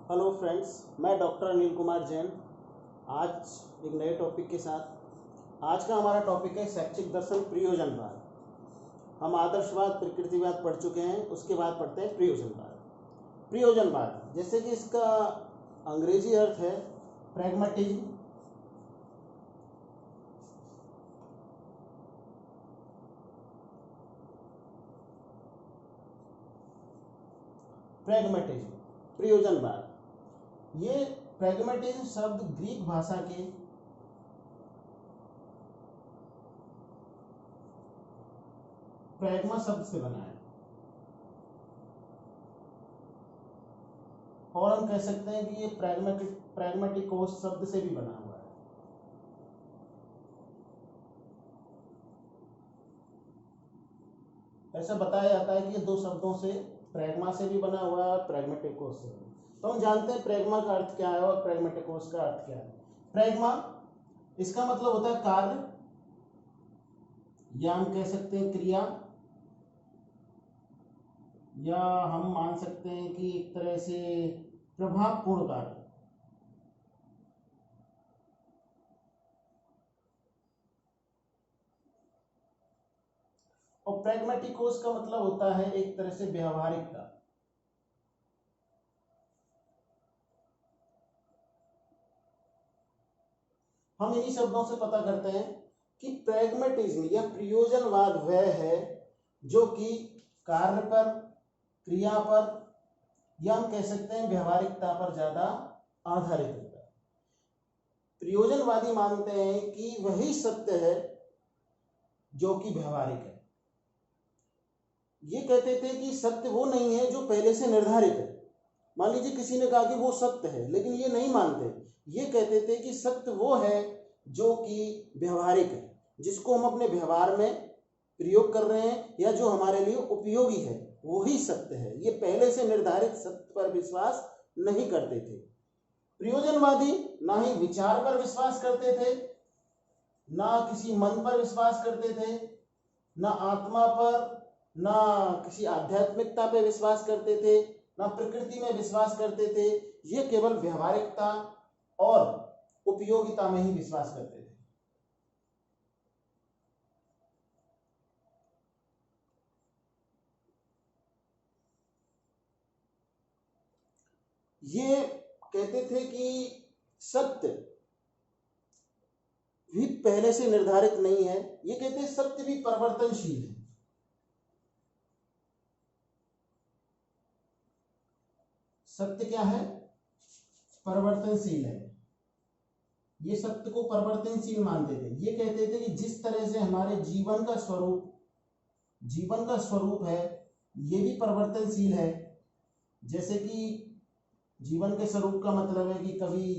Hello friends, मैं doctor Anil Kumar Jain. आज एक नए टॉपिक के साथ। आज का हमारा टॉपिक है शैक्षिक दर्शन प्रयोजनवाद। हम आदर्शवाद प्रकृतिवाद पढ़ चुके हैं, उसके बाद पढ़ते हैं प्रयोजनवाद। प्रयोजनवाद जैसे कि इसका अंग्रेजी अर्थ है प्रैग्मेटिज्म। प्रैग्मेटिज्म, प्रयोजनवाद। ये प्रैग्मेटिज्म शब्द ग्रीक भाषा के प्रैग्मा शब्द से बना है, और हम कह सकते हैं कि ये प्रैग्मेटिकोस शब्द से भी बना हुआ है। ऐसा बताया जाता है कि ये दो शब्दों से, प्रैग्मा से भी बना हुआ है और प्रैग्मेटिकोस से भी। तो हम जानते हैं प्रैग्मा का अर्थ क्या है और प्रैग्मेटिकोस का अर्थ क्या है। प्रैग्मा, इसका मतलब होता है कार्य, या हम कह सकते हैं क्रिया, या हम मान सकते हैं कि एक तरह से प्रभावपूर्ण कार्य। और प्रैग्मेटिकोस का मतलब होता है एक तरह से व्यवहारिकता। हम इन्हीं शब्दों से पता करते हैं कि प्रैग्मेटिज्म या प्रयोजनवाद वह है जो कि कार्य पर, क्रिया पर, या हम कह सकते हैं व्यवहारिकता पर ज्यादा आधारित होता है। प्रयोजनवादी मानते हैं कि वही सत्य है जो कि व्यवहारिक है। ये कहते थे कि सत्य वो नहीं है जो पहले से निर्धारित है। मान लीजिए किसी ने कहा कि वो सत्य है, लेकिन ये नहीं मानते। ये कहते थे कि सत्य वो है जो कि व्यवहारिक है, जिसको हम अपने व्यवहार में प्रयोग कर रहे हैं या जो हमारे लिए उपयोगी है, वही सत्य है। ये पहले से निर्धारित सत्य पर विश्वास नहीं करते थे। प्रयोजनवादी ना ही विचार पर विश्वास करते थे, ना किसी मन पर विश्वास करते थे, ना आत्मा पर, ना किसी आध्यात्मिकता पर विश्वास करते थे, ना प्रकृति में विश्वास करते थे। ये केवल व्यवहारिकता और उपयोगिता में ही विश्वास करते थे। ये कहते थे कि सत्य भी पहले से निर्धारित नहीं है। ये कहते हैं सत्य भी परिवर्तनशील है। सत्य क्या है? परिवर्तनशील है। ये सत्य को परिवर्तनशील मानते थे। ये कहते थे कि जिस तरह से हमारे जीवन का स्वरूप है, ये भी परिवर्तनशील है। जैसे कि जीवन के स्वरूप का मतलब है कि कभी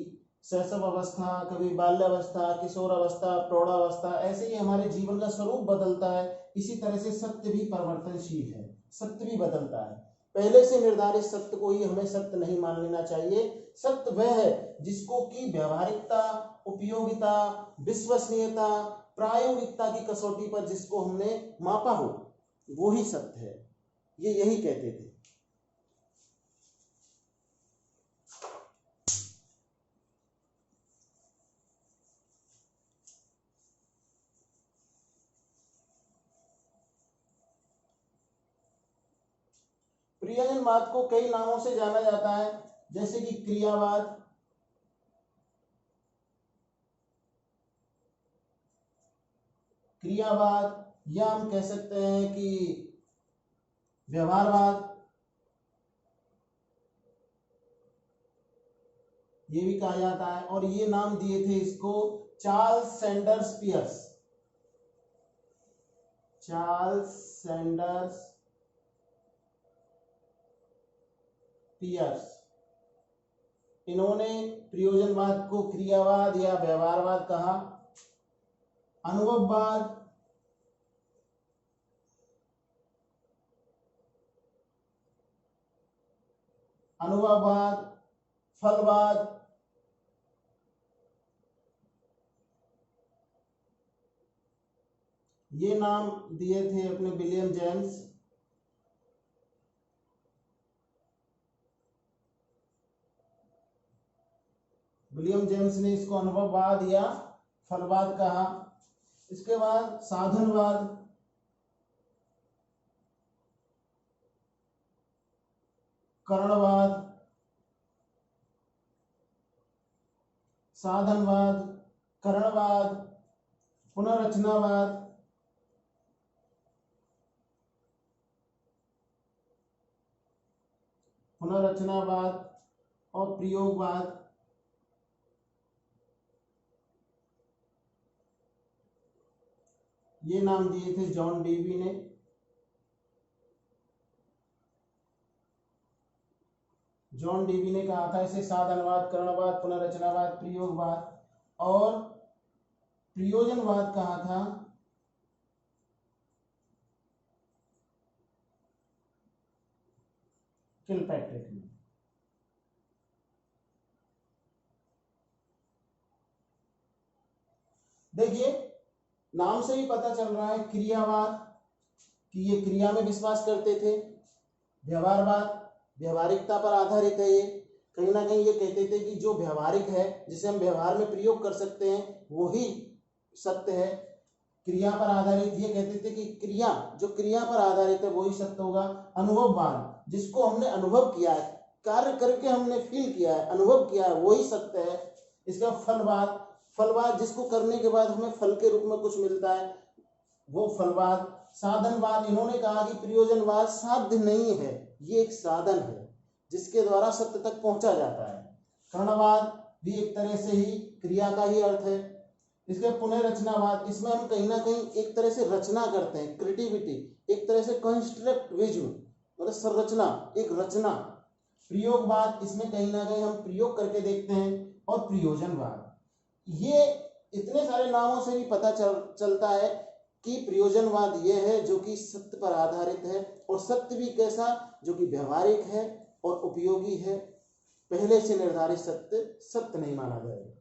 शैशव अवस्था, कभी बाल्यावस्था, किशोर अवस्था, प्रौढ़ावस्था, ऐसे ही हमारे जीवन का स्वरूप बदलता है। इसी तरह से सत्य भी परिवर्तनशील है, सत्य भी बदलता है। पहले से निर्धारित सत्य को ही हमें सत्य नहीं मान लेना चाहिए। सत्य वह है जिसको कि व्यवहारिकता, उपयोगिता, विश्वसनीयता, प्रायोगिकता की कसौटी पर जिसको हमने मापा हो, वो ही सत्य है। ये यही कहते थे। प्रयोजनवाद को कई नामों से जाना जाता है, जैसे कि क्रियावाद, या हम कह सकते हैं कि व्यवहारवाद। ये भी कहा जाता है, और ये नाम दिए थे इसको Charles Sanders Peirce. Charles Sanders Peirce, इन्होंने प्रयोजनवाद को क्रियावाद या व्यवहारवाद कहा। अनुभववाद, फलवाद, ये नाम दिए थे अपने विलियम जेम्स। विलियम जेम्स ने इसको अनुभववाद या फलवाद कहा। इसके बाद साधनवाद, करणवाद, साधनवाद, करणवाद, पुनर्रचनावाद, पुनर्रचनावाद और प्रयोगवाद। ये नाम दिए थे जॉन डेवी ने। जॉन डेवी ने कहा था इसे साधनवाद, करणवाद, पुनर्रचनावाद, प्रयोगवाद और प्रयोजनवाद कहा था किलपैट्रिक ने। देखिए नाम से ही पता चल रहा है क्रियावाद कि ये क्रिया में विश्वास करते थे। व्यवहारवाद व्यवहारिकता पर आधारित है। ये कहीं ना कहीं ये कहते थे कि जो व्यवहारिक है, जिसे हम व्यवहार में प्रयोग कर सकते हैं, वो ही सत्य है। क्रिया पर आधारित, ये कहते थे कि क्रिया जो क्रिया पर आधारित है वही सत्य होगा। अनुभववाद, जिसको हमने अनुभव किया है, कार्य करके हमने फील किया है, अनुभव किया है, वही सत्य है। इसका फलवाद, फलवाद जिसको करने के बाद हमें फल के रूप में कुछ मिलता है, वो फलवाद। साधनवाद, इन्होंने कहा कि प्रयोजनवाद साध्य नहीं है, ये एक साधन है जिसके द्वारा सत्य तक पहुंचा जाता है। करणवाद भी एक तरह से ही क्रिया का ही अर्थ है। इसके पुनर्रचनावाद, इसमें हम कहीं ना कहीं एक तरह से रचना करते हैं, क्रिएटिविटी, एक तरह से कंस्ट्रक्ट विजुअल, मतलब संरचना, एक रचना। प्रयोगवाद, इसमें कहीं ना कहीं हम प्रयोग करके देखते हैं। और प्रयोजनवाद, ये इतने सारे नामों से भी पता चलता है कि प्रयोजनवाद ये है जो कि सत्य पर आधारित है। और सत्य भी कैसा, जो कि व्यवहारिक है और उपयोगी है। पहले से निर्धारित सत्य सत्य नहीं माना जाएगा।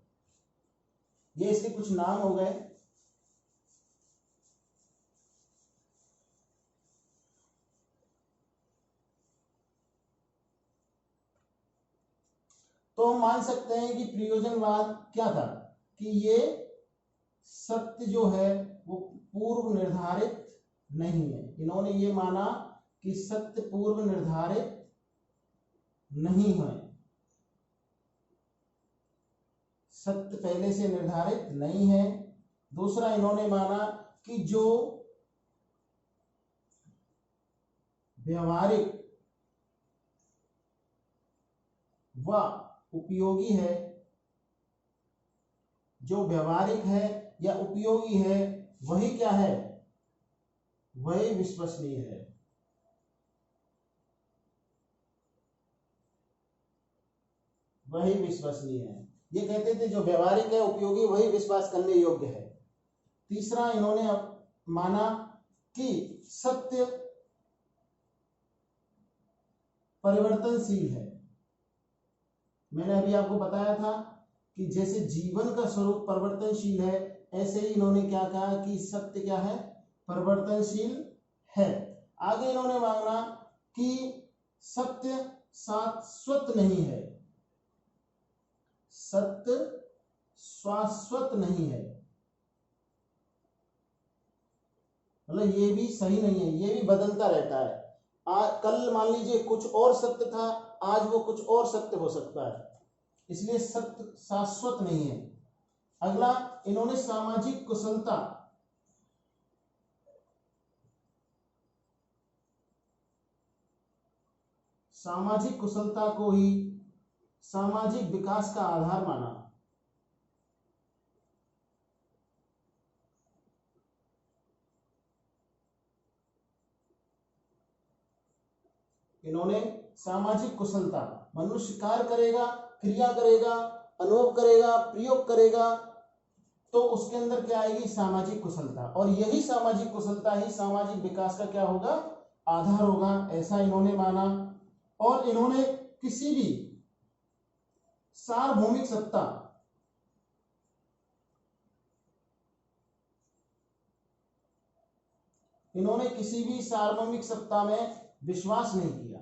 ये इसके कुछ नाम हो गए। तो हम मान सकते हैं कि प्रयोजनवाद क्या था कि ये सत्य जो है वो पूर्व निर्धारित नहीं है। इन्होंने ये माना कि सत्य पूर्व निर्धारित नहीं है, सत्य पहले से निर्धारित नहीं है। दूसरा, इन्होंने माना कि जो व्यवहारिक व उपयोगी है, जो व्यवहारिक है या उपयोगी है, वही क्या है, वही विश्वसनीय है। वही विश्वसनीय है। ये कहते थे जो व्यवहारिक है, उपयोगी, वही विश्वास करने योग्य है। तीसरा, इन्होंने माना कि सत्य परिवर्तनशील है। मैंने अभी आपको बताया था कि जैसे जीवन का स्वरूप परिवर्तनशील है, ऐसे ही इन्होंने क्या कहा कि सत्य क्या है, परिवर्तनशील है। आगे इन्होंने माना कि सत्य शाश्वत नहीं है, सत्य शाश्वत नहीं है, मतलब ये भी सही नहीं है, ये भी बदलता रहता है। कल मान लीजिए कुछ और सत्य था, आज वो कुछ और सत्य हो सकता है, इसलिए सत्य शाश्वत नहीं है। अगला, इन्होंने सामाजिक कुशलता, सामाजिक कुशलता को ही सामाजिक विकास का आधार माना। इन्होंने सामाजिक कुशलता, मनुष्य कार्य करेगा, क्रिया करेगा, अनुभव करेगा, प्रयोग करेगा, तो उसके अंदर क्या आएगी, सामाजिक कुशलता। और यही सामाजिक कुशलता ही सामाजिक विकास का क्या होगा, आधार होगा, ऐसा इन्होंने माना। और इन्होंने किसी भी सार्वभौमिक सत्ता, इन्होंने किसी भी सार्वभौमिक सत्ता में विश्वास नहीं किया।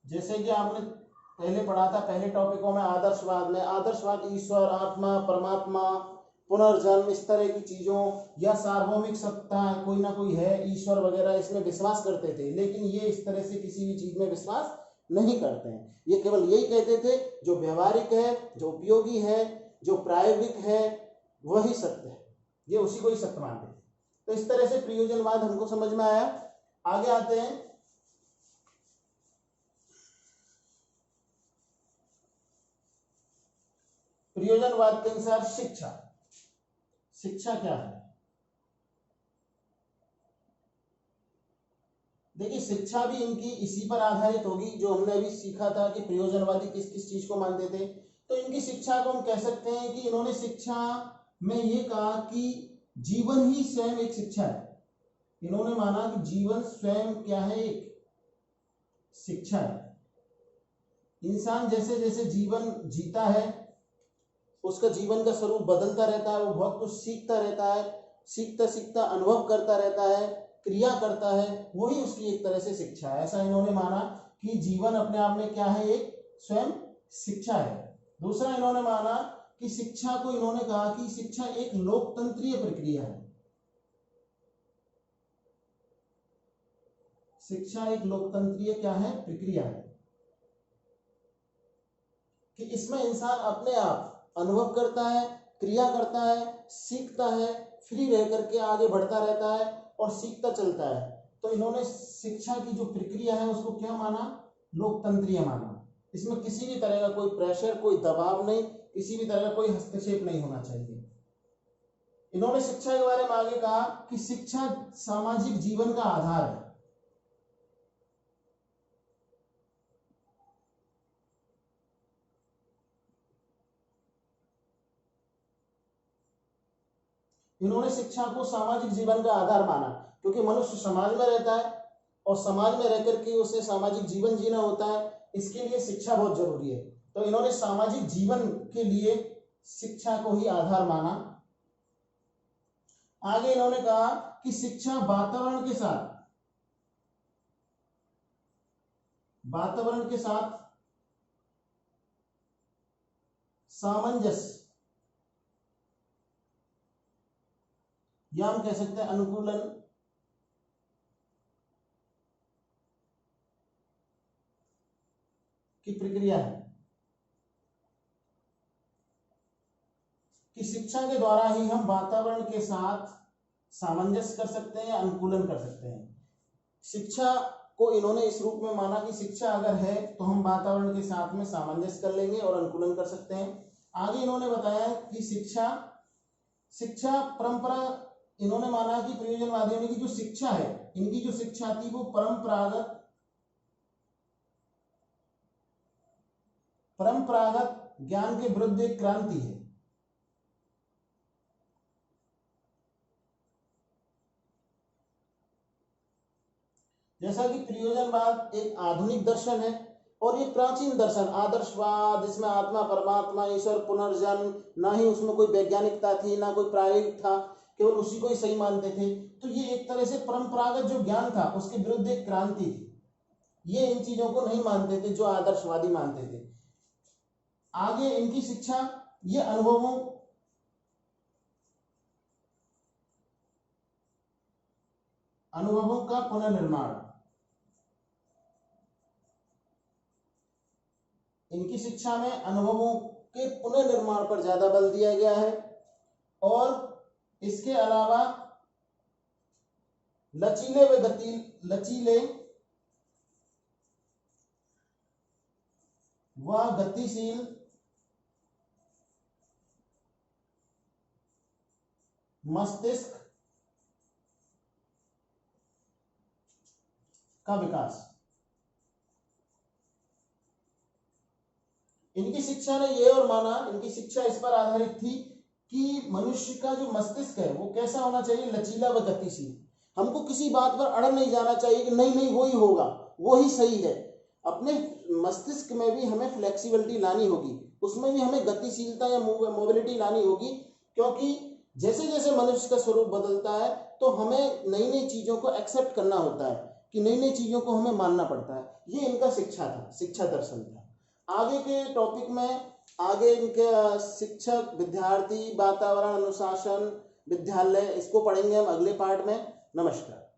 जैसे कि आपने पहले पढ़ा था पहले टॉपिकों में आदर्शवाद ईश्वर, आत्मा, परमात्मा, पुनर्जन्म, इस तरह की चीजों या सार्वभौमिक सत्ता कोई ना कोई है, ईश्वर वगैरह, इसमें विश्वास करते थे। लेकिन ये इस तरह से किसी भी चीज में विश्वास नहीं करते हैं। ये केवल यही कहते थे जो व्यवहारिक है, जो उपयोगी है, जो प्रायोगिक है, वही सत्य है, ये उसी को ही सत्य मानते थे। तो इस तरह से प्रयोजनवाद हमको समझ में आया। आगे आते हैं, प्रयोजनवाद के अनुसार शिक्षा क्या है। देखिए शिक्षा भी इनकी इसी पर आधारित होगी जो हमने अभी सीखा था कि प्रयोजनवादी किस किस चीज को मानते थे। तो इनकी शिक्षा को हम कह सकते हैं कि इन्होंने शिक्षा में ये कहा कि जीवन ही स्वयं एक शिक्षा है। इन्होंने माना कि जीवन स्वयं क्या है, एक शिक्षा है। इंसान जैसे जैसे जीवन जीता है उसका जीवन का स्वरूप बदलता रहता है, वो बहुत कुछ सीखता रहता है, सीखता सीखता अनुभव करता रहता है, क्रिया करता है, वही उसकी एक तरह से शिक्षा है। ऐसा इन्होंने माना कि जीवन अपने आप में क्या है, एक स्वयं शिक्षा है। दूसरा इन्होंने माना कि शिक्षा को इन्होंने कहा कि शिक्षा एक लोकतंत्रीय प्रक्रिया है। शिक्षा एक लोकतंत्रीय क्या है, प्रक्रिया है कि इसमें इंसान अपने आप अनुभव करता है, क्रिया करता है, सीखता है, फ्री रह करके आगे बढ़ता रहता है और सीखता चलता है। तो इन्होंने शिक्षा की जो प्रक्रिया है उसको क्या माना, लोकतंत्रीय माना। इसमें किसी भी तरह का कोई प्रेशर, कोई दबाव नहीं, किसी भी तरह का कोई हस्तक्षेप नहीं होना चाहिए। इन्होंने शिक्षा के बारे में आगे कहा कि शिक्षा सामाजिक जीवन का आधार है। इन्होंने शिक्षा को सामाजिक जीवन का आधार माना क्योंकि मनुष्य समाज में रहता है और समाज में रहकर के उसे सामाजिक जीवन जीना होता है, इसके लिए शिक्षा बहुत जरूरी है। तो इन्होंने सामाजिक जीवन के लिए शिक्षा को ही आधार माना। आगे इन्होंने कहा कि शिक्षा वातावरण के साथ सामंजस्य या हम कह सकते हैं अनुकूलन की प्रक्रिया है कि शिक्षा के द्वारा ही हम वातावरण के साथ सामंजस्य कर सकते हैं, अनुकूलन कर सकते हैं। शिक्षा को इन्होंने इस रूप में माना कि शिक्षा अगर है तो हम वातावरण के साथ में सामंजस्य कर लेंगे और अनुकूलन कर सकते हैं। आगे इन्होंने बताया कि शिक्षा परंपरा, इन्होंने माना कि प्रयोजनवादियों की जो शिक्षा है, इनकी जो शिक्षा थी वो परंपरागत ज्ञान के विरुद्ध एक क्रांति है। जैसा कि प्रयोजनवाद एक आधुनिक दर्शन है और ये प्राचीन दर्शन आदर्शवाद, इसमें आत्मा, परमात्मा, ईश्वर, पुनर्जन्म, ना ही उसमें कोई वैज्ञानिकता थी ना कोई प्रायोगिक था, केवल उसी को ही सही मानते थे। तो ये एक तरह से परंपरागत जो ज्ञान था उसके विरुद्ध एक क्रांति थी। ये इन चीजों को नहीं मानते थे जो आदर्शवादी मानते थे। आगे इनकी शिक्षा ये अनुभवों का पुनर्निर्माण, इनकी शिक्षा में अनुभवों के पुनर्निर्माण पर ज्यादा बल दिया गया है और इसके अलावा लचीले व गतिशील मस्तिष्क का विकास। इनकी शिक्षा ने ये और माना, इनकी शिक्षा इस पर आधारित थी कि मनुष्य का जो मस्तिष्क है वो कैसा होना चाहिए, लचीला व गतिशील। हमको किसी बात पर अड़ नहीं जाना चाहिए कि नहीं नहीं वो ही होगा, वो ही सही है। अपने मस्तिष्क में भी हमें फ्लेक्सिबिलिटी लानी होगी, उसमें भी हमें गतिशीलता या मोबिलिटी लानी होगी, क्योंकि जैसे जैसे मनुष्य का स्वरूप बदलता है तो हमें नई नई चीजों को एक्सेप्ट करना होता है। कि नई नई चीज़ों को हमें मानना पड़ता है। ये इनका शिक्षा था, शिक्षा दर्शन था। आगे के टॉपिक में आगे इनके शिक्षक, विद्यार्थी, वातावरण, अनुशासन, विद्यालय, इसको पढ़ेंगे हम अगले पार्ट में। नमस्कार।